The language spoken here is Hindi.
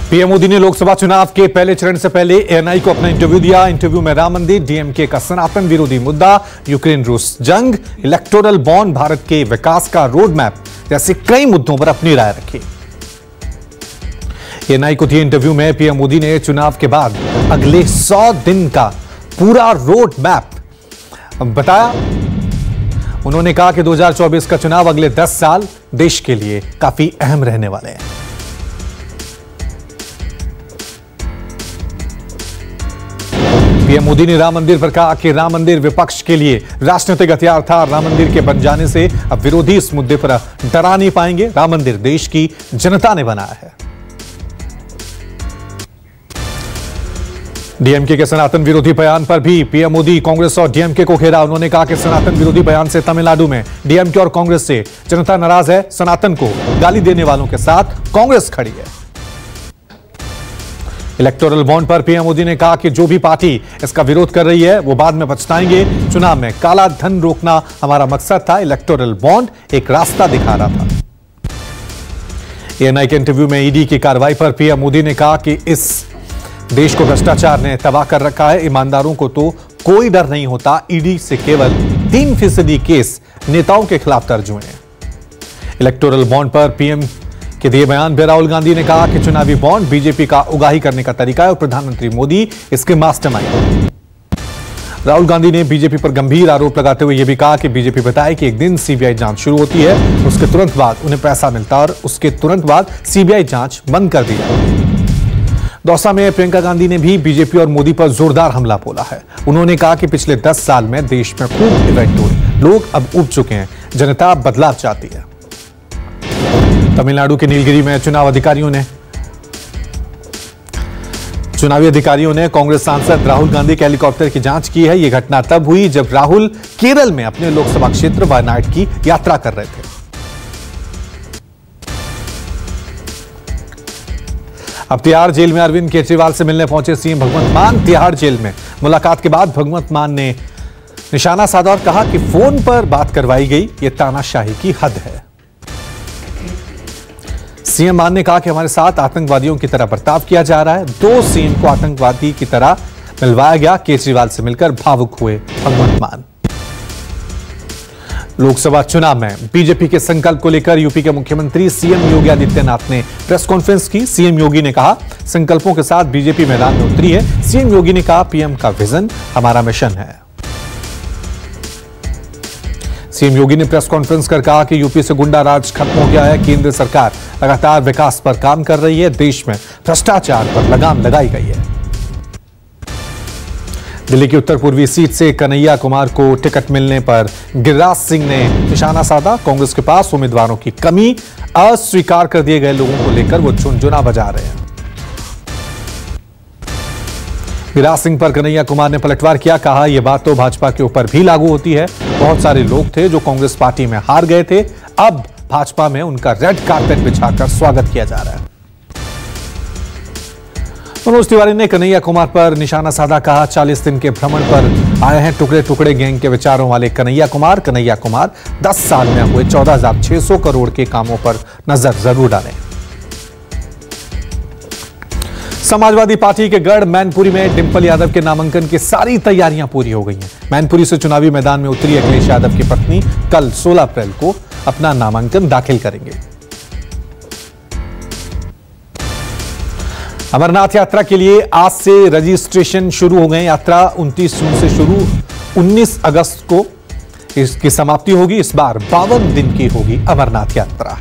पीएम मोदी ने लोकसभा चुनाव के पहले चरण से पहले एएनआई को अपना इंटरव्यू दिया। इंटरव्यू में राम मंदिर, डीएमके का सनातन विरोधी मुद्दा, यूक्रेन रूस जंग, इलेक्टोरल बॉन्ड, भारत के विकास का रोड मैप जैसे कई मुद्दों पर अपनी राय रखी। एएनआई को दिए इंटरव्यू में पीएम मोदी ने चुनाव के बाद अगले 100 दिन का पूरा रोड मैप बताया। उन्होंने कहा कि 2024 का चुनाव अगले 10 साल देश के लिए काफी अहम रहने वाले हैं। पीएम मोदी ने राम मंदिर पर कहा कि राम मंदिर विपक्ष के लिए राजनीतिक हथियार था। राम मंदिर के बन जाने से अब विरोधी इस मुद्दे पर डरा नहीं पाएंगे। राम मंदिर देश की जनता ने बनाया है। डीएमके के सनातन विरोधी बयान पर भी पीएम मोदी कांग्रेस और डीएमके को घेरा। उन्होंने कहा कि सनातन विरोधी बयान से तमिलनाडु में डीएमके और कांग्रेस से जनता नाराज है। सनातन को गाली देने वालों के साथ कांग्रेस खड़ी है। इलेक्टोरल बॉन्ड पर पीएम मोदी ने कहा कि जो भी पार्टी इसका विरोध कर रही है वो बाद में पछताएंगे। चुनाव में काला धन रोकना हमारा मकसद था। इलेक्टोरल बॉन्ड एक रास्ता दिखा रहा था। एएनआई के इंटरव्यू में ईडी की कार्रवाई पर पीएम मोदी ने कहा कि इस देश को भ्रष्टाचार ने तबाह कर रखा है। ईमानदारों को तो कोई डर नहीं होता। ईडी से केवल 3% केस नेताओं के खिलाफ दर्ज हुए हैं। इलेक्टोरल बॉन्ड पर पीएम के दिए बयान में राहुल गांधी ने कहा कि चुनावी बॉन्ड बीजेपी का उगाही करने का तरीका है और प्रधानमंत्री मोदी इसके मास्टरमाइंड। राहुल गांधी ने बीजेपी पर गंभीर आरोप लगाते हुए यह भी कहा कि बीजेपी बताए कि एक दिन सीबीआई जांच शुरू होती है, उसके तुरंत बाद उन्हें पैसा मिलता है और उसके तुरंत बाद सीबीआई जांच बंद कर दी जाती है। दौसा में प्रियंका गांधी ने भी बीजेपी और मोदी पर जोरदार हमला बोला है। उन्होंने कहा कि पिछले 10 साल में देश में खूब इवेंट हुए, लोग अब उब चुके हैं, जनता बदलाव चाहती है। तमिलनाडु के नीलगिरी में चुनावी अधिकारियों ने कांग्रेस सांसद राहुल गांधी के हेलीकॉप्टर की जांच की है। यह घटना तब हुई जब राहुल केरल में अपने लोकसभा क्षेत्र वायनाड की यात्रा कर रहे थे। अब तिहाड़ जेल में अरविंद केजरीवाल से मिलने पहुंचे सीएम भगवंत मान। तिहाड़ जेल में मुलाकात के बाद भगवंत मान ने निशाना साधा और कहा कि फोन पर बात करवाई गई, यह तानाशाही की हद है। सीएम मान ने कहा कि हमारे साथ आतंकवादियों की तरह बर्ताव किया जा रहा है। 2 सीएम को आतंकवादी की तरह मिलवाया गया। केजरीवाल से मिलकर भावुक हुए भगवंत मान। लोकसभा चुनाव में बीजेपी के संकल्प को लेकर यूपी के मुख्यमंत्री सीएम योगी आदित्यनाथ ने प्रेस कॉन्फ्रेंस की। सीएम योगी ने कहा संकल्पों के साथ बीजेपी मैदान में उतरी है। सीएम योगी ने कहा पीएम का विजन हमारा मिशन है। सीएम योगी ने प्रेस कॉन्फ्रेंस कर कहा कि यूपी से गुंडा राज खत्म हो गया है। केंद्र सरकार लगातार विकास पर काम कर रही है। देश में भ्रष्टाचार पर लगाम लगाई गई है। दिल्ली की उत्तर पूर्वी सीट से कन्हैया कुमार को टिकट मिलने पर गिरिराज सिंह ने निशाना साधा। कांग्रेस के पास उम्मीदवारों की कमी, अस्वीकार कर दिए गए लोगों को लेकर वो झुनझुना बजा रहे हैं। गिरिराज सिंह पर कन्हैया कुमार ने पलटवार किया। कहा यह बात तो भाजपा के ऊपर भी लागू होती है। बहुत सारे लोग थे जो कांग्रेस पार्टी में हार गए थे, अब भाजपा में उनका रेड कारपेट बिछाकर स्वागत किया जा रहा है। मनोज तिवारी ने कन्हैया कुमार पर निशाना साधा। कहा 40 दिन के भ्रमण पर आए हैं टुकड़े टुकड़े गैंग के विचारों वाले कन्हैया कुमार। 10 साल में हुए 14,600 करोड़ के कामों पर नजर जरूर डालें। समाजवादी पार्टी के गढ़ मैनपुरी में डिंपल यादव के नामांकन की सारी तैयारियां पूरी हो गई हैं। मैनपुरी से चुनावी मैदान में उतरी अखिलेश यादव की पत्नी कल 16 अप्रैल को अपना नामांकन दाखिल करेंगे। अमरनाथ यात्रा के लिए आज से रजिस्ट्रेशन शुरू हो गए। यात्रा 29 जून से शुरू, 19 अगस्त को इसकी समाप्ति होगी। इस बार 52 दिन की होगी अमरनाथ यात्रा।